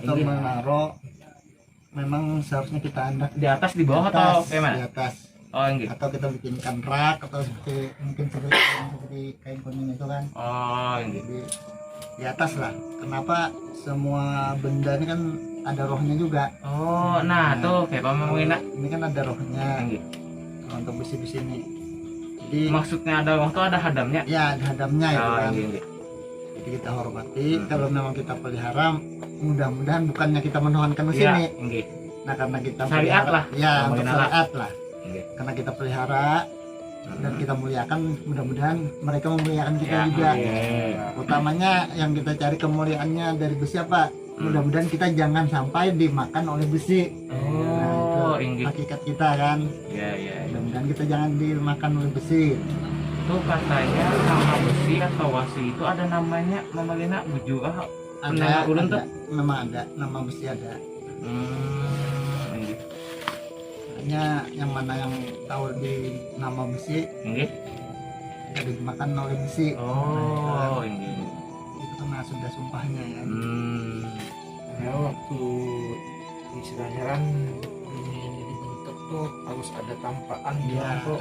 Untuk menaruh memang seharusnya kita hendak Di atas, di bawah atau kayak mana? Di atas. Oh enggak. Atau kita bikinkan rak atau seperti mungkin seperti kain kuning itu kan. Oh enggak. Di atas lah. Kenapa semua benda ini kan ada rohnya juga. Oh, nah tuh kayak ngomongin Ini kan ada rohnya. enggak. Kalau untuk besi-besi ini. Jadi Maksudnya ada waktu ada hadamnya. ya ada hadamnya itu Oh kan. enggak. Jadi kita hormati. Kalau memang kita pelihara, mudah-mudahan bukannya kita menuhankan ke Iya, sini. enggak. Nah karena kita Syariat pelihara- lah. Ya Ngomongin untuk Allah. syariat lah. Enggak. Karena kita pelihara dan kita muliakan, mudah-mudahan mereka memuliakan kita Ya, juga. iya. Utamanya yang kita cari kemuliaannya dari besi apa? Mudah-mudahan kita jangan sampai dimakan oleh besi. Oh, Itu enggak. hakikat kita kan. Ya, ya. Mudah-mudahan kita jangan dimakan oleh besi. Itu katanya nama besi atau wasi itu ada namanya memalina buju Ada, ulun ada, tuh. memang ada, nama besi ada. Enggak. Hanya yang mana yang tahu di nama besi Enggak. tidak dimakan oleh besi. Oh, enggak. Itu karena sudah sumpahnya ya. Ya waktu istilahnya kan ini dibentuk tuh harus ada tampakan Iya. tuh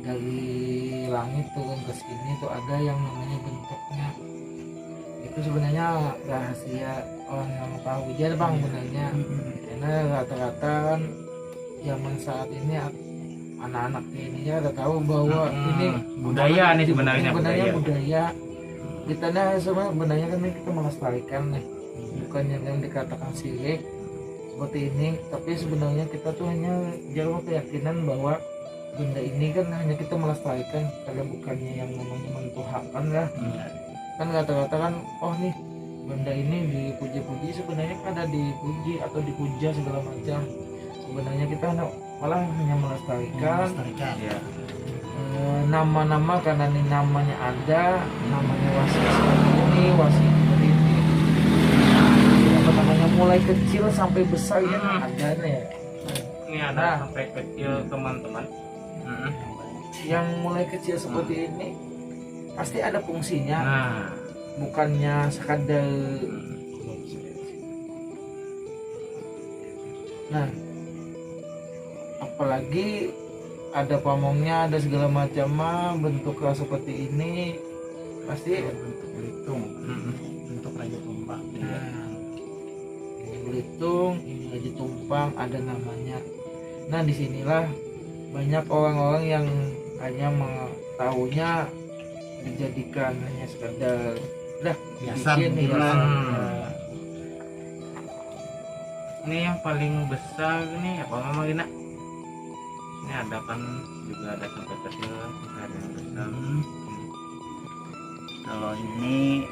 dari langit turun ke sini tuh ada yang namanya bentuknya. Itu sebenarnya rahasia orang yang tahu aja bang sebenarnya. Karena rata-rata kan zaman saat ini anak-anak ini ya udah tahu bahwa ini budaya nih sebenarnya budaya kita nih sebenarnya kan kita melestarikan nih, bukan yang dikatakan sirik seperti ini, tapi sebenarnya kita tuh hanya jauh keyakinan bahwa benda ini kan hanya kita melestarikan, karena bukannya yang namanya mentuhakan lah. Kan rata-rata kan oh nih benda ini dipuji-puji, sebenarnya kan ada dipuji atau dipuja segala macam. Sebenarnya kita malah hanya melestarikan. Ya. Nama-nama karena ini namanya ada, namanya wasi seperti ini, wasi seperti ini. Apa namanya mulai kecil sampai besar ya ada nih. Ini ada sampai kecil teman-teman. Yang mulai kecil seperti ini pasti ada fungsinya, Nah, bukannya sekadar. Nah, apalagi ada pamongnya, ada segala macam bentuknya seperti ini pasti Bentuk belitung, bentuk raja tumpang. ini belitung, ini lagi tumpang, ada namanya. Nah disinilah banyak orang-orang yang hanya mengetahuinya dijadikan hanya sekedar udah Hiasan, bikin gitu. hiasan. ini yang paling besar ini apa mama Gina? Ini ada kan juga ada sampai kecil, ada yang besar. Kalau ini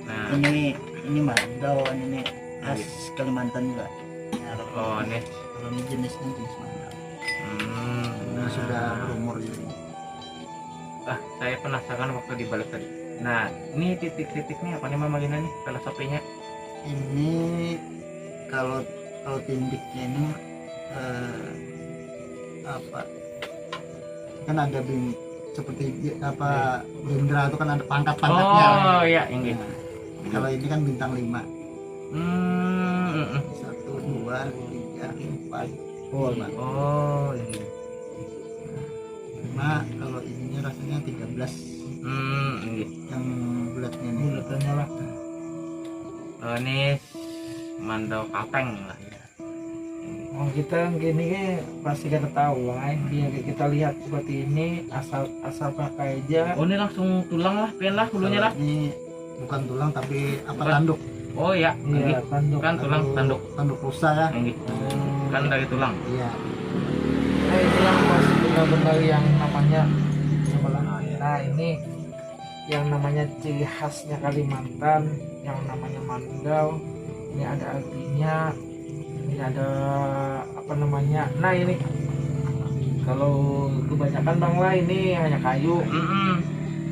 Nah, ini mandau, ini khas Kalimantan juga. Ya, oh ini. kalau ini jenisnya jenis mandau. Ini Nah, sudah berumur juga. saya penasaran waktu di balik tadi. Nah, ini titik-titiknya apa nih mama Gina nih filosofinya? Ini kalau tindiknya ini apa? Kan ada seperti apa Jenderal itu kan ada pangkat-pangkatnya. Oh iya, ini. Nah, kalau ini kan bintang 5. 1, 2, 3, 4. Oh, ini. 5. Kalau ininya rasanya 13. Ini. Yang bulatnya nih. Bulatannya lah. Oh, ini mandau kapeng lah ya. Oh, kita gini pasti kita tahu lah, biar kita lihat seperti ini asal pakai aja. Oh, ini langsung tulang lah, pian lah hulunya lah. Ini bukan tulang tapi apa Bukan. tanduk. Oh iya, Iya, tanduk. kan tulang tanduk. Tanduk rusa ya. Ini. Kan dari tulang. Iya. Nah ini yang masih benar-benar yang namanya sebelah. Nah ini yang namanya ciri khasnya Kalimantan, yang namanya mandau. Ini ada artinya, ini ada apa namanya. Nah ini kalau kebanyakan bang lah ini hanya kayu.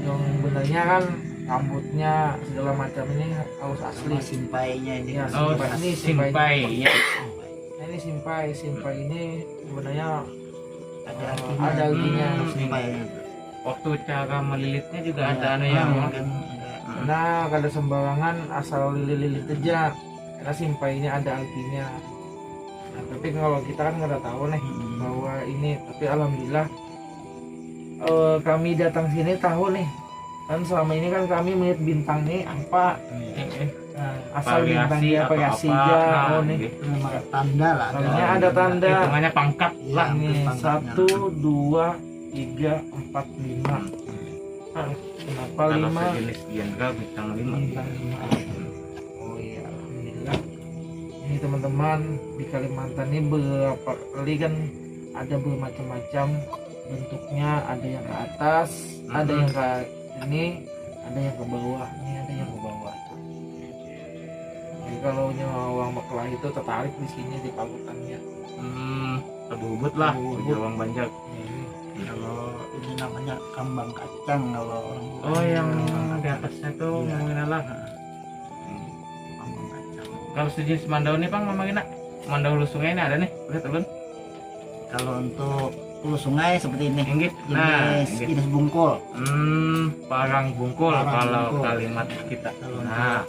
Yang benarnya kan rambutnya segala macam ini harus asli. Simpainya ini. Ya, Oh, ini simpai ya. Nah, ini simpai ini sebenarnya Ada artinya. Simpai. Waktu cara melilitnya juga Iya. ada anu yang Mungkin Nah, kada sembarangan asal lilit-lilit aja. karena simpainya ada artinya. Nah, tapi kalau kita kan nggak tahu nih bahwa ini, tapi alhamdulillah kami datang sini tahu nih, kan selama ini kan kami melihat bintang nih apa, nah, asal Variasi bintangnya atau variasi apa, aja. nah, Oh nih gitu. memang tanda lah. Soalnya ada tanda. Hitungannya pangkat Iya, lah. Nih pangkatnya. 1, 2, 3, 4, 5. Kenapa Kalau 5? sejenis jenderal bintang 5. Bintang 5. Oh iya, alhamdulillah. Ini teman-teman, di Kalimantan ini beberapa kali kan ada bermacam-macam bentuknya, ada yang ke atas, ada yang ke ini, ada yang ke bawah, ini ada yang ke bawah. Jadi kalau nyawang Beklah itu tertarik di sini di pagutannya. Terbubut lah, Terbubut. Jawang Banjar. Kalau ini namanya kambang kacang kalau orang Oh, yang kambang di atasnya tuh Iya. ngomongin lah. kambang kacang. Kalau sejenis mandau nih Bang, ngomongin nak. Mandau hulu sungai ini ada nih, lihat ulun. Kalau untuk hulu sungai seperti ini, Inggit. Nah, jenis inggit. jenis bungkul. Parang bungkul Parang kalau bungkul. kalimat kita. Kalau Nah,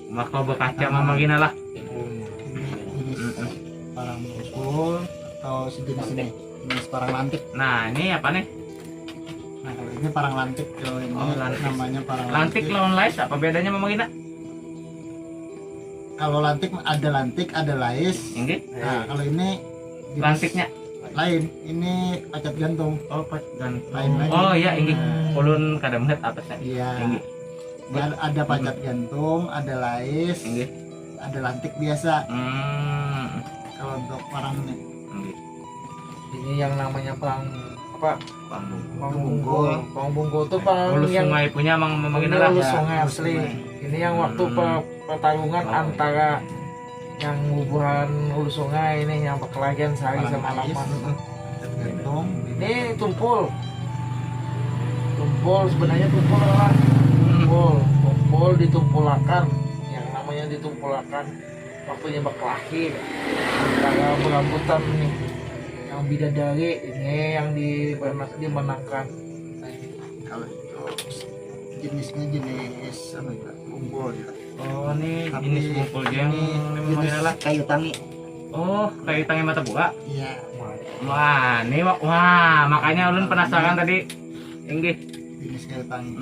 maka berkaca mamagina lah. jenis parang bungkul atau sejenis ini, jenis parang lantik. Nah, ini apa nih? Nah kalau ini parang lantik, kalau ini Oh, lantik. namanya parang Lantik lawan lais, apa bedanya mamagina? Kalau lantik ada lais. Inggit. Nah kalau ini jenis Lantiknya. lain, ini pacat gantung. Oh, pas gantung. Lain lagi. Oh iya, inggit. Nah. Ulun kadang melihat atasnya. Iya. Inggit. Ada pacat gantung, ada lais, Inggit. ada lantik biasa. Hmm. Kalau untuk parang ini Inggit. Ini yang namanya pang apa? Pambung. Bungkul. Pang bungkul tuh pang Hulu yang sungai punya mang mamagina ini lah. hulu ya, sungai hulu asli. sungai. Ini yang waktu pertarungan Oh. antara yang hubungan hulu sungai ini yang perkelahian sehari Parang semalaman. lais, pacat gantung. Ini tumpul. Tumpul sebenarnya tumpul lah. Tumpul ditumpulakan. Yang namanya ditumpulakan waktunya berkelahi antara berambutan nih. Yang bidadari ini yang dimenangkan. Kalau itu jenisnya jenis apa ya, bungkul ya. Oh, ini Tapi jenis bungkul yang ini mamagina lah. kayu tangi. Oh, kayak tangan mata buka. Iya. Wah, ini wah, makanya ulun penasaran tadi. Inggih. Jenis kayu tangi.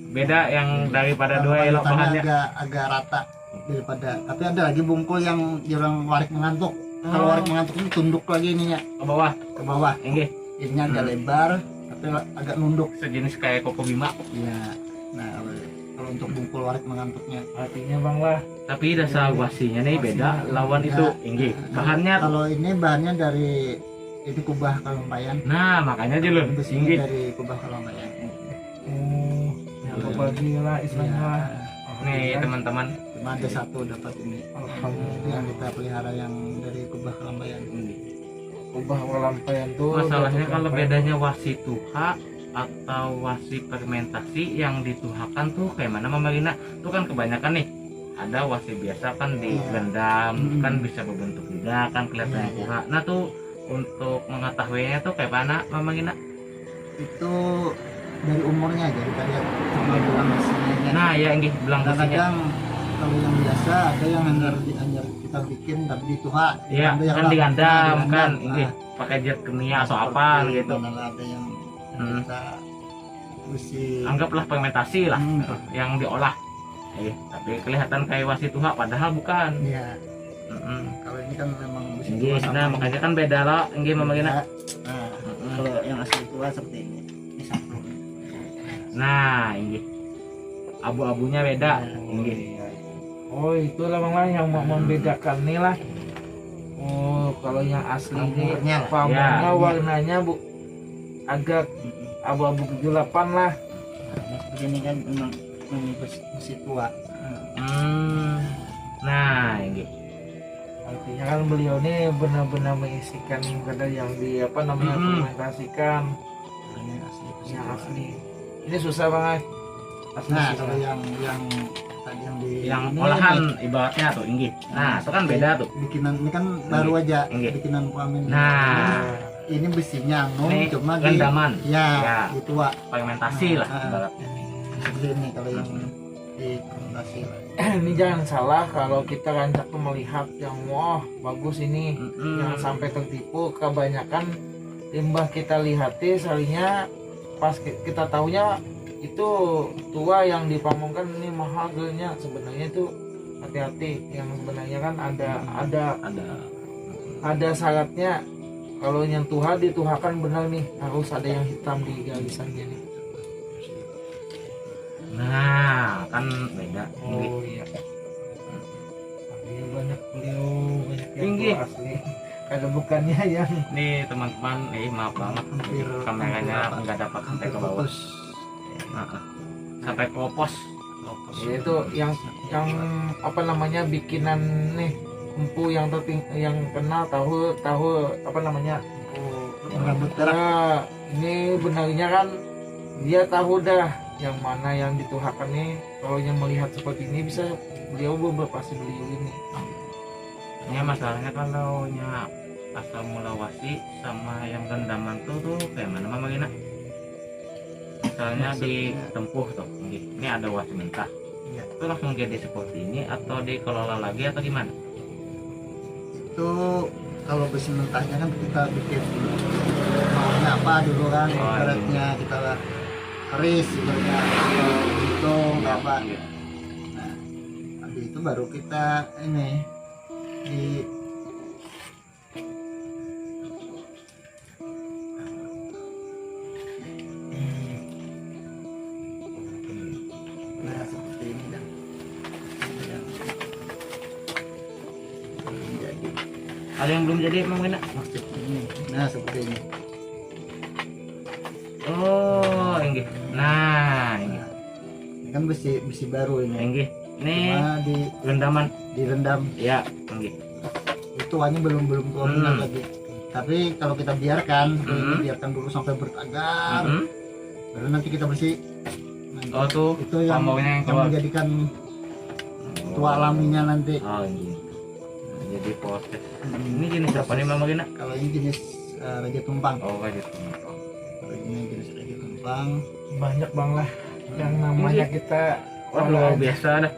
Beda yang daripada Kalau dua kayu elok tangi bahannya. agak rata daripada. Tapi ada lagi bungkul yang orang warik mengantuk. Kalau warik mengantuk ini tunduk lagi ininya Ke bawah. ke bawah. Inggih. Ininya agak lebar tapi agak nunduk. Sejenis kayak koko bima. Iya. Nah, kalau untuk bungkul warik mengantuknya. Artinya bang lah. Tapi dasar wasinya nih beda lawan Beda. itu. Inggih. Bahannya Kalau ini bahannya dari ini kubah Kalompayan. nah, makanya julun. Besinya Inggih. dari kubah Kalompayan. Yang berbagi lah istilahnya lah. Nih, teman-teman. Cuma ada satu dapat ini yang kita pelihara yang dari kubah Kalompayan. Ubah lampayan tuh. Masalahnya dapat kalau lampayan. bedanya wasi tuha atau wasi fermentasi yang dituhakan tuh kayak mana Mama Rina? Tuh kan kebanyakan nih ada wasi biasa kan digendam kan bisa berbentuk juga kan kelihatannya Iya. tuha. Nah tuh untuk mengetahuinya tuh kayak mana Mama Rina? Itu dari umurnya aja kita lihat sama bulan mesinnya. Nah ya inggih belang besinya. Kadang-kadang kalau yang biasa ada yang hanya kita bikin tapi dituha. Iya Ada yang kan lah. digandam Nah, kan digandam. inggih Nah, pakai zat kimia atau seperti apa gitu. mana ada yang Hmm. kita besi. Anggaplah fermentasi lah Hmm. yang diolah. Tapi kelihatan kayak wasi tuha padahal bukan. Iya. Mm-mm. Kalau ini kan memang besi Inggih, tua sama nah ini. makanya kan beda lah inggih Mama Rina. Nah, Mm-mm. kalau yang asli tua seperti ini. Ini satu. Nah, ini abu-abunya beda. Ini. Oh itulah bang lah yang mau membedakan nih lah. Oh kalau yang asli ini Pamornya lah. pamornya Ya, iya. warnanya bu agak abu-abu kegelapan lah. Nah, seperti ini kan memang besi tua. Nah, ini. Artinya kan beliau ini benar-benar mengisikan kadar yang di apa namanya fermentasikan Ini asli besi yang tua. asli. Ini susah banget. Asli Nah, susah. kalau yang tadi yang di Yang ini olahan ibaratnya tuh, ini. Nah, itu kan beda tuh. bikinan ini kan baru aja Ini. bikinan Pamin. Nah, ini besinya anu ini cuma rendaman. ya, Ya. itu Wak. Fermentasi lah Ah. ibaratnya. Seperti ini kalau yang Rekomendasi. Ini jangan salah kalau kita rancak tuh melihat yang wah bagus ini, jangan sampai tertipu. Kebanyakan limbah kita lihati salinya pas kita taunya itu tua yang dipamongkan ini mahal harganya, sebenarnya itu hati-hati. Yang sebenarnya kan ada syaratnya. Kalau yang tua dituhakan benar nih, harus ada yang hitam di garisannya nih. Nah, kan beda. Oh iya. Banyak beliau banyak yang Tinggi. tua asli. Kalau bukannya yang Nih teman-teman, maaf banget Hampir kameranya hampir nggak dapat sampai hampir ke bawah. putus. Nah, sampai ke pos. itu yang apa namanya bikinan nih empu yang yang kenal tahu apa namanya Rambut perak. nah, ini benarnya kan dia tahu dah yang mana yang dituhakan nih. Kalau yang melihat seperti ini bisa beliau pasti beliau ini. Ini masalahnya kalau nya asal mula wasi sama yang rendaman tuh kayak mana Mama Gina? Misalnya di Maksudnya? tempuh tuh, ini ada wasi mentah. Iya. Itu langsung jadi seperti ini atau dikelola lagi atau gimana? Itu kalau besi mentahnya kan kita bikin maunya apa dulu kan, Oh, iya. ibaratnya kita keris ibaratnya atau hitung apa. Iya. Nah, habis itu baru kita ini di nah seperti ini kan. Jadi Ada yang belum jadi Mama Gina? maksud ini. Nah seperti ini. Oh, ini. Nah, ini. Nah, ini kan besi besi baru ini. Ini. Nih Cuma rendaman. direndam Ya, ini. itu wangi belum tua benar lagi. Tapi kalau kita biarkan, biarkan dulu sampai bertagar, baru nanti kita bersih. Nanti Oh tuh, itu yang pamongnya yang keluar. menjadikan tua alaminya nanti. Oh, ini. Nah, jadi proses. Ini jenis apa nih Mama Gina? Kalau ini jenis raja tumpang. Oh, kayak gitu. Kalau ini jenis raja tumpang. Banyak bang lah yang namanya kita Wah, luar biasa dah.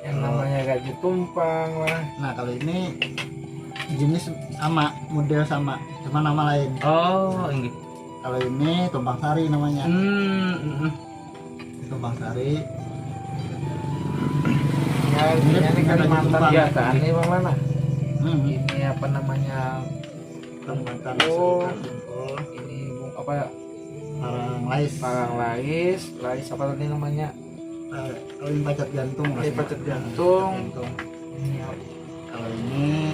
yang namanya gaji tumpang lah. Nah kalau ini jenis sama, model sama, cuma nama lain. Oh, ini. Kalau ini tumpang sari namanya. Tumpang sari. Ya ini Ini Kalimantan tumpang. biasa ini bang mana? Hmm. Ini apa namanya? Kalimantan Oh. Jempol, Ini apa parang lais. parang lais apa tadi namanya? Kawin pacat jantung. Kawin maksudnya. pacat jantung. Ini Oh. Kalau ini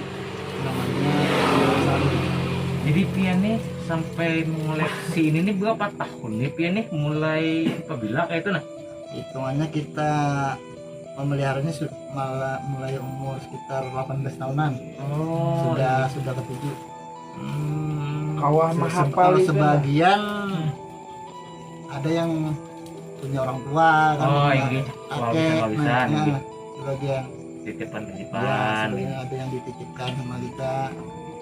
namanya sari. Jadi pian nih sampai mengoleksi ini nih berapa tahun nih pian nih mulai apabila kayak itu nah? Hitungannya kita memeliharanya malah mulai umur sekitar 18 tahunan. Oh, Sudah ketujuh. kawah Se- mahapal kalau itu. sebagian ada yang punya orang tua kan, Oh, punya ini kakek, wawisan, nah, ini. sebagian ya titipan. sebagian ada yang dititipkan sama kita.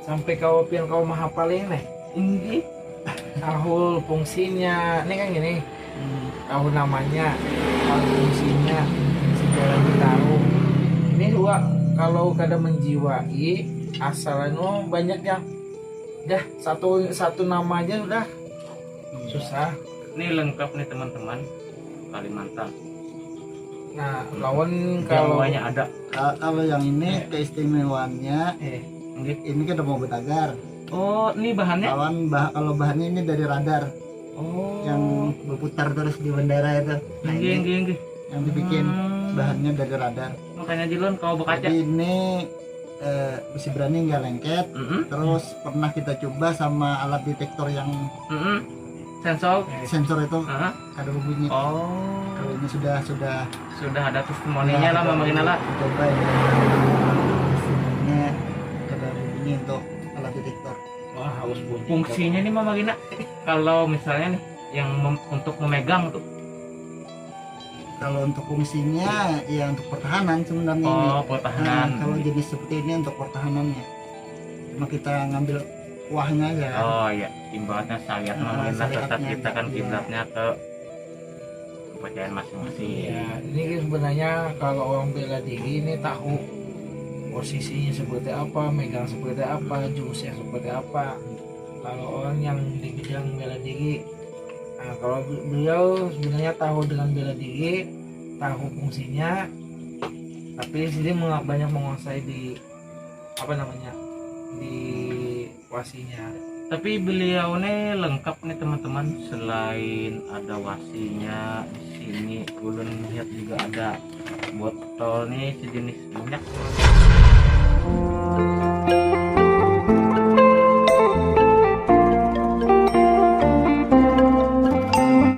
Sampai kau pian kau mahapal ini. Ini Tahun fungsinya ini kan gini. Tahu namanya, tahu fungsinya, sejarah tahu. Ini juga kalau kada menjiwai asalnya banyak yang dah satu namanya udah susah. ini lengkap nih teman-teman Kalimantan. Nah lawan kalau Jawanya ada. Kalau yang ini keistimewaannya ini kan udah mau bertagar. Oh, ini bahannya? Kalau bahannya ini dari radar Oh, yang berputar terus di bandara itu. Nah, ini yang dibikin bahannya dari radar. Makanya Jilon kau berkaca. Jadi ini besi berani nggak lengket. Terus pernah kita coba sama alat detektor yang Sensor. sensor itu Heeh. ada bunyi. Oh, Kalau ini sudah sudah ada testimoninya lah Mama Gina lah. coba ini. Ini ada bunyi untuk alat detektor. wah harus bunyi. Fungsinya nih Mama Gina kalau misalnya nih yang untuk memegang tuh. Kalau untuk fungsinya ya untuk pertahanan sebenarnya ini. Oh, pertahanan. Nah, kalau jenis seperti ini untuk pertahanannya. Cuma kita ngambil kuahnya aja kan. Oh iya, ibaratnya syariat Mama Gina tetap syariatnya, kita kan iya. kiblatnya ke kepercayaan masing-masing. Ya, ini kan sebenarnya kalau orang bela diri ini tahu posisinya seperti apa, megang seperti apa, jurusnya seperti apa. Kalau orang yang di bidang bela diri, nah, kalau beliau sebenarnya tahu dengan bela diri, tahu fungsinya, tapi sini banyak menguasai di apa namanya di wasinya. Tapi beliau nih lengkap nih teman-teman, selain ada wasinya di sini ulun lihat juga ada botol nih sejenis minyak.